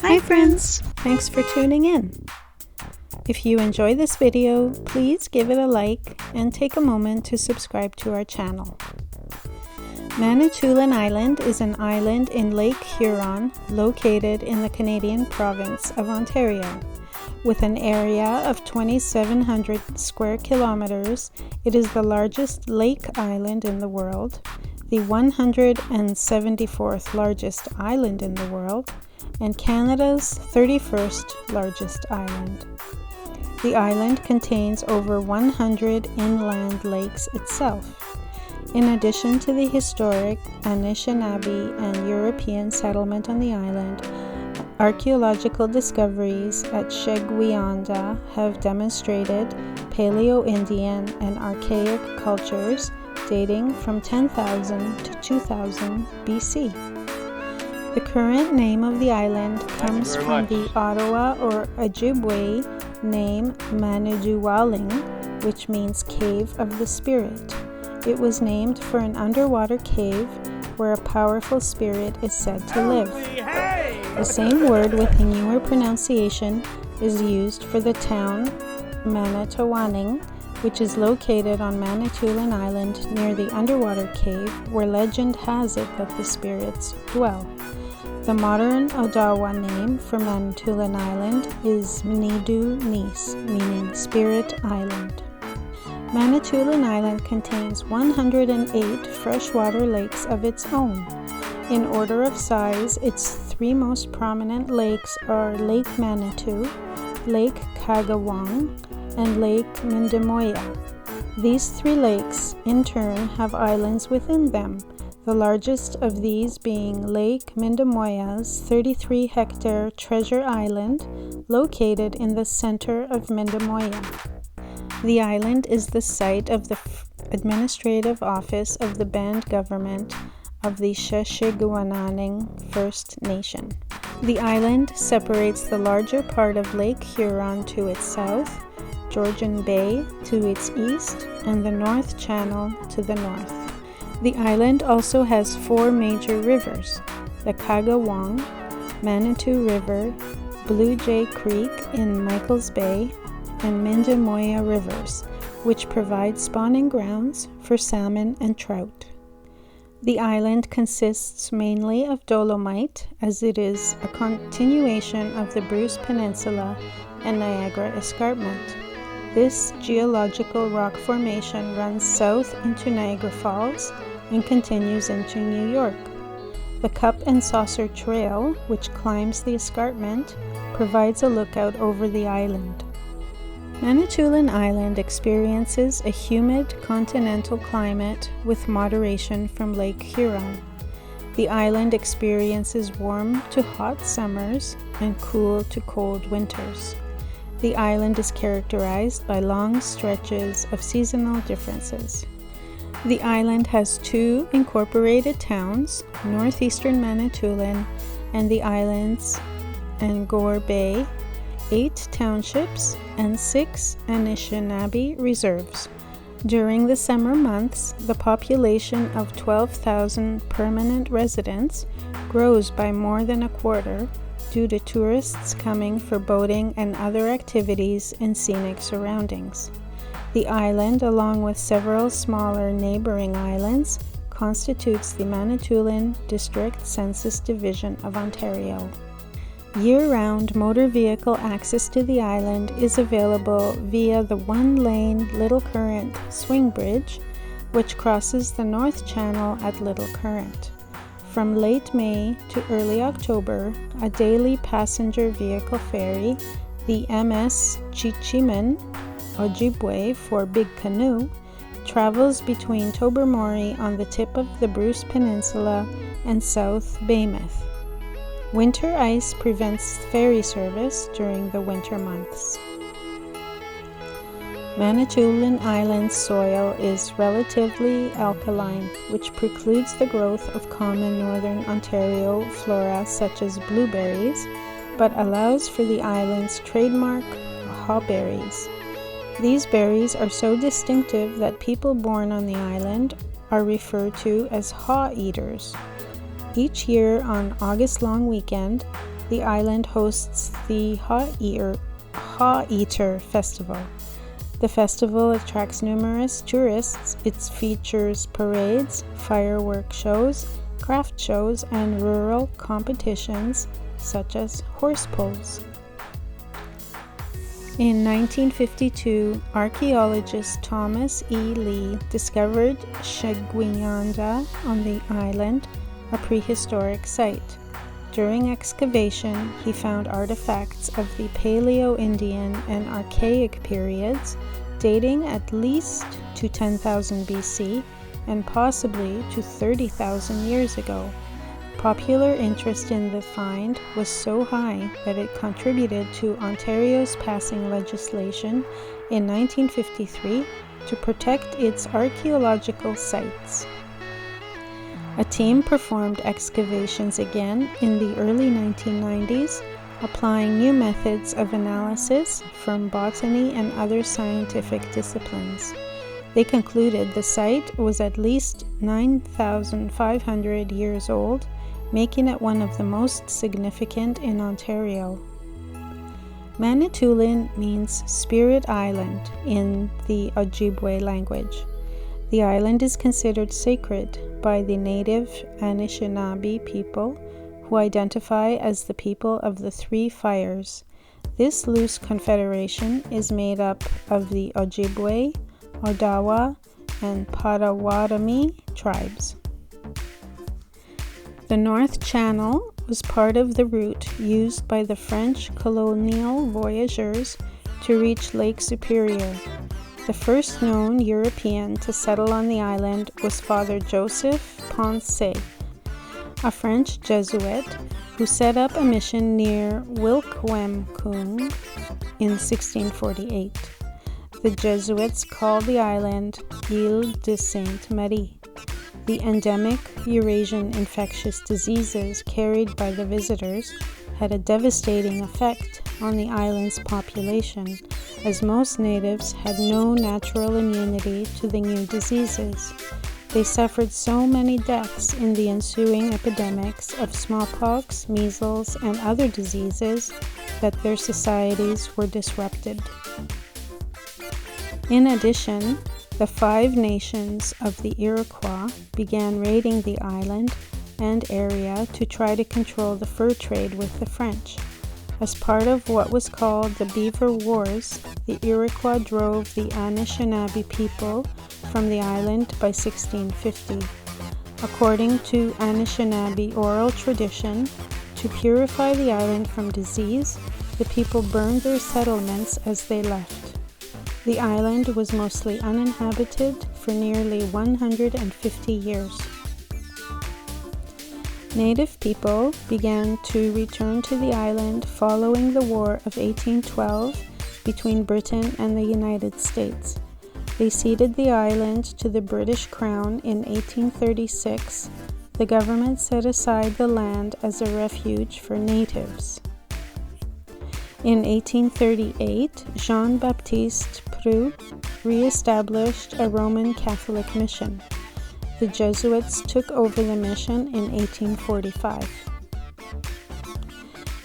Hi friends! Thanks for tuning in. If you enjoy this video, please give it a like and take a moment to subscribe to our channel. Manitoulin Island is an island in Lake Huron located in the Canadian province of Ontario. With an area of 2,700 square kilometers, it is the largest lake island in the world, the 174th largest island in the world, and Canada's 31st largest island. The island contains over 100 inland lakes itself. In addition to the historic Anishinaabe and European settlement on the island, archaeological discoveries at Cheguianda have demonstrated Paleo-Indian and archaic cultures dating from 10,000 to 2000 BC. The current name of the island comes from the Ottawa or Ojibwe name Manitoulin, which means Cave of the Spirit. It was named for an underwater cave where a powerful spirit is said to live. The same word with a newer pronunciation is used for the town Manitoulin, which is located on Manitoulin Island near the underwater cave where legend has it that the spirits dwell. The modern Odawa name for Manitoulin Island is Mnidu-Nis, meaning Spirit Island. Manitoulin Island contains 108 freshwater lakes of its own. In order of size, its three most prominent lakes are Lake Manitou, Lake Kagawang, and Lake Mindemoya. These three lakes, in turn, have islands within them, the largest of these being Lake Mindemoya's 33-hectare Treasure Island, located in the center of Mindemoya. The island is the site of the administrative office of the band government of the Sheshigowanang First Nation. The island separates the larger part of Lake Huron to its south, Georgian Bay to its east, and the North Channel to the north. The island also has four major rivers: the Kagawang, Manitou River, Blue Jay Creek in Michaels Bay, and Mindemoya rivers, which provide spawning grounds for salmon and trout. The island consists mainly of dolomite, as it is a continuation of the Bruce Peninsula and Niagara Escarpment. This geological rock formation runs south into Niagara Falls and continues into New York. The Cup and Saucer Trail, which climbs the escarpment, provides a lookout over the island. Manitoulin Island experiences a humid continental climate with moderation from Lake Huron. The island experiences warm to hot summers and cool to cold winters. The island is characterized by long stretches of seasonal differences. The island has two incorporated towns, northeastern Manitoulin and the islands Angor Bay, 8 townships, and 6 Anishinaabe reserves. During the summer months, the population of 12,000 permanent residents grows by more than a quarter due to tourists coming for boating and other activities in scenic surroundings. The island, along with several smaller neighboring islands, constitutes the Manitoulin District Census Division of Ontario. Year-round motor vehicle access to the island is available via the one-lane Little Current swing bridge, which crosses the North Channel at Little Current. From late May to early October, a daily passenger vehicle ferry, the MS Chichiman, Ojibwe for Big Canoe, travels between Tobermory on the tip of the Bruce Peninsula and South Weymouth. Winter ice prevents ferry service during the winter months. Manitoulin Island's soil is relatively alkaline, which precludes the growth of common northern Ontario flora such as blueberries, but allows for the island's trademark hawberries. These berries are so distinctive that people born on the island are referred to as haw eaters. Each year on August long weekend, the island hosts the Haw-Eater Festival. The festival attracts numerous tourists. It features parades, firework shows, craft shows, and rural competitions such as horse pulls. In 1952, archaeologist Thomas E. Lee discovered Shagwinyanda on the island, a prehistoric site. During excavation, he found artifacts of the Paleo-Indian and Archaic periods, dating at least to 10,000 BC and possibly to 30,000 years ago. Popular interest in the find was so high that it contributed to Ontario's passing legislation in 1953 to protect its archaeological sites. A team performed excavations again in the early 1990s, applying new methods of analysis from botany and other scientific disciplines. They concluded the site was at least 9,500 years old, making it one of the most significant in Ontario. Manitoulin means Spirit Island in the Ojibwe language. The island is considered sacred by the native Anishinaabe people, who identify as the people of the Three Fires. This loose confederation is made up of the Ojibwe, Odawa, and Potawatomi tribes. The North Channel was part of the route used by the French colonial voyageurs to reach Lake Superior. The first known European to settle on the island was Father Joseph Poncet, a French Jesuit who set up a mission near Wilkwemkung in 1648. The Jesuits called the island Ile de Sainte Marie. The endemic Eurasian infectious diseases carried by the visitors had a devastating effect on the island's population, as most natives had no natural immunity to the new diseases. They suffered so many deaths in the ensuing epidemics of smallpox, measles, and other diseases that their societies were disrupted. In addition, the Five Nations of the Iroquois began raiding the island and area to try to control the fur trade with the French. As part of what was called the Beaver Wars, the Iroquois drove the Anishinaabe people from the island by 1650. According to Anishinaabe oral tradition, to purify the island from disease, the people burned their settlements as they left. The island was mostly uninhabited for nearly 150 years. Native people began to return to the island following the War of 1812 between Britain and the United States. They ceded the island to the British Crown in 1836. The government set aside the land as a refuge for natives. In 1838, Jean-Baptiste Preux re-established a Roman Catholic mission. The Jesuits took over the mission in 1845.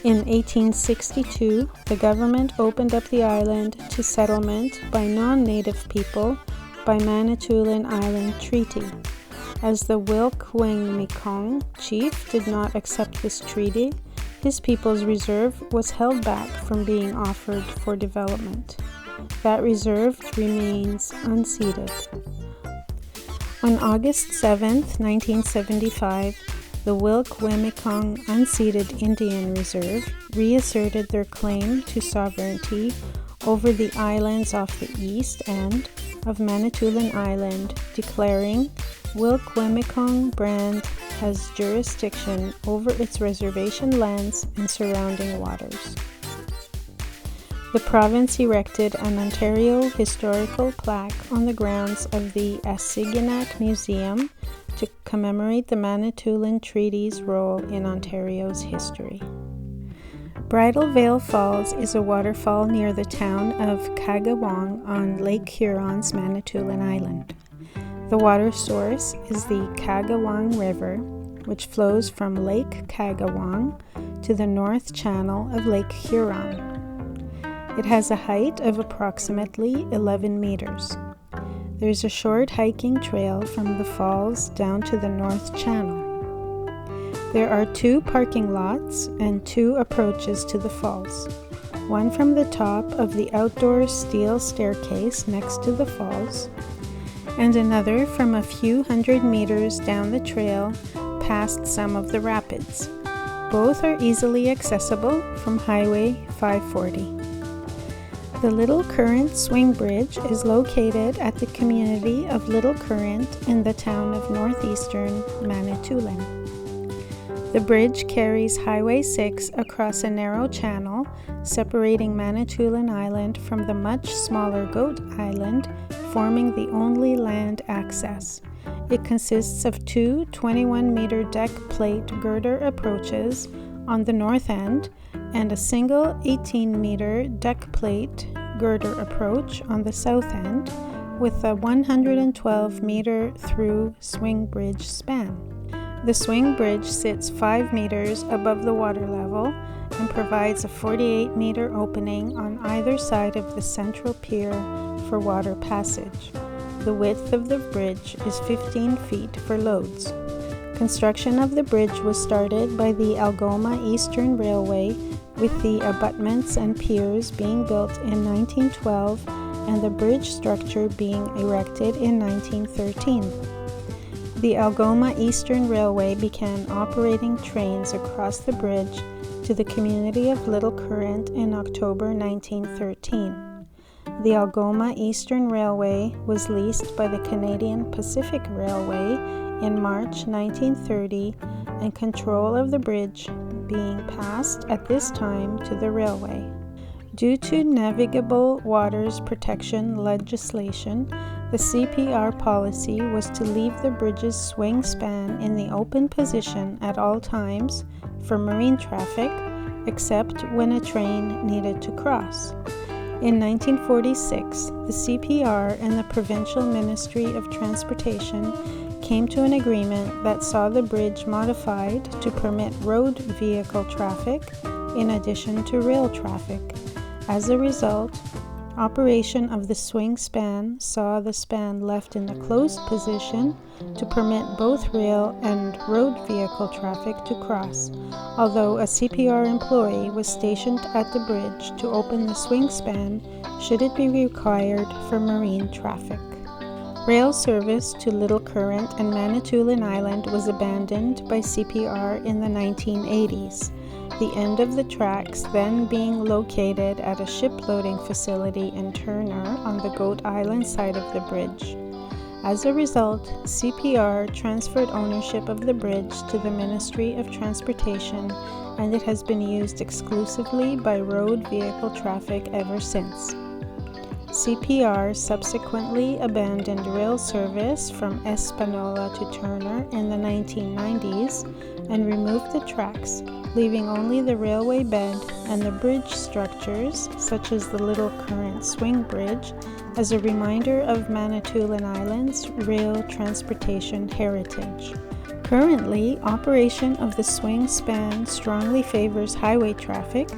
In 1862, the government opened up the island to settlement by non-native people by Manitoulin Island Treaty. As the Wilkwemkong chief did not accept this treaty, his people's reserve was held back from being offered for development. That reserve remains unceded. On August 7, 1975, the Wilkwemkong Unceded Indian Reserve reasserted their claim to sovereignty over the islands off the east end of Manitoulin Island, declaring Wilkwemkong Brand has jurisdiction over its reservation lands and surrounding waters. The province erected an Ontario historical plaque on the grounds of the Assignac Museum to commemorate the Manitoulin Treaty's role in Ontario's history. Bridal Veil Falls is a waterfall near the town of Kagawong on Lake Huron's Manitoulin Island. The water source is the Kagawong River, which flows from Lake Kagawong to the north channel of Lake Huron. It has a height of approximately 11 meters. There's a short hiking trail from the falls down to the north channel. There are 2 parking lots and 2 approaches to the falls. One from the top of the outdoor steel staircase next to the falls, and another from a few hundred meters down the trail past some of the rapids. Both are easily accessible from Highway 540. The Little Current Swing Bridge is located at the community of Little Current in the town of northeastern Manitoulin. The bridge carries Highway 6 across a narrow channel separating Manitoulin Island from the much smaller Goat Island, forming the only land access. It consists of 2 21-meter deck plate girder approaches on the north end and a single 18-meter deck plate girder approach on the south end, with a 112-meter through swing bridge span. The swing bridge sits 5 meters above the water level and provides a 48-meter opening on either side of the central pier for water passage. The width of the bridge is 15 feet for loads. Construction of the bridge was started by the Algoma Eastern Railway, with the abutments and piers being built in 1912 and the bridge structure being erected in 1913. The Algoma Eastern Railway began operating trains across the bridge to the community of Little Current in October 1913. The Algoma Eastern Railway was leased by the Canadian Pacific Railway in March 1930, and control of the bridge being passed at this time to the railway. Due to navigable waters protection legislation, the CPR policy was to leave the bridge's swing span in the open position at all times for marine traffic, except when a train needed to cross. In 1946, the CPR and the Provincial Ministry of Transportation came to an agreement that saw the bridge modified to permit road vehicle traffic in addition to rail traffic. As a result, operation of the swing span saw the span left in the closed position to permit both rail and road vehicle traffic to cross, although a CPR employee was stationed at the bridge to open the swing span should it be required for marine traffic. Rail service to Little Current and Manitoulin Island was abandoned by CPR in the 1980s, the end of the tracks then being located at a ship-loading facility in Turner on the Goat Island side of the bridge. As a result, CPR transferred ownership of the bridge to the Ministry of Transportation, and it has been used exclusively by road vehicle traffic ever since. CPR subsequently abandoned rail service from Espanola to Turner in the 1990s and removed the tracks, leaving only the railway bed and the bridge structures, such as the Little Current Swing Bridge, as a reminder of Manitoulin Island's rail transportation heritage. Currently, operation of the swing span strongly favors highway traffic,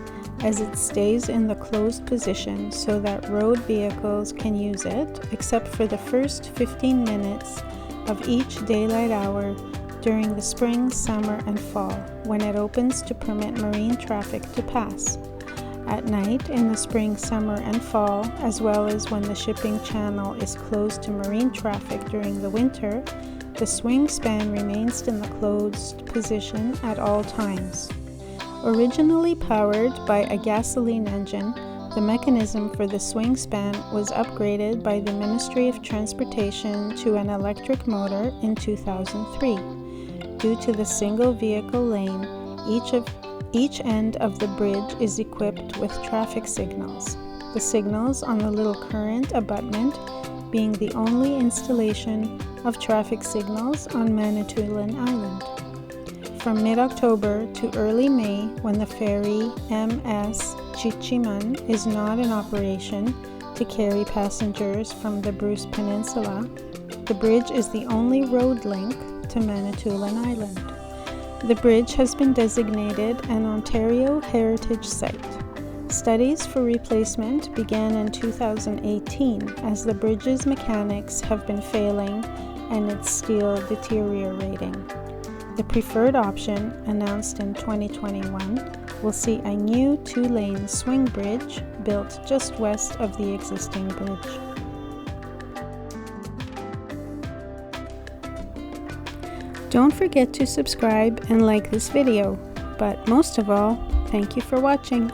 as it stays in the closed position so that road vehicles can use it, except for the first 15 minutes of each daylight hour during the spring, summer, and fall, when it opens to permit marine traffic to pass. At night, in the spring, summer, and fall, as well as when the shipping channel is closed to marine traffic during the winter, the swing span remains in the closed position at all times. Originally powered by a gasoline engine, the mechanism for the swing span was upgraded by the Ministry of Transportation to an electric motor in 2003. Due to the single vehicle lane, each end of the bridge is equipped with traffic signals. The signals on the Little Current abutment being the only installation of traffic signals on Manitoulin Island. From mid-October to early May, when the ferry MS Chichiman is not in operation to carry passengers from the Bruce Peninsula, the bridge is the only road link to Manitoulin Island. The bridge has been designated an Ontario Heritage Site. Studies for replacement began in 2018 as the bridge's mechanics have been failing and its steel deteriorating. The preferred option, announced in 2021, will see a new 2-lane swing bridge built just west of the existing bridge. Don't forget to subscribe and like this video, but most of all, thank you for watching.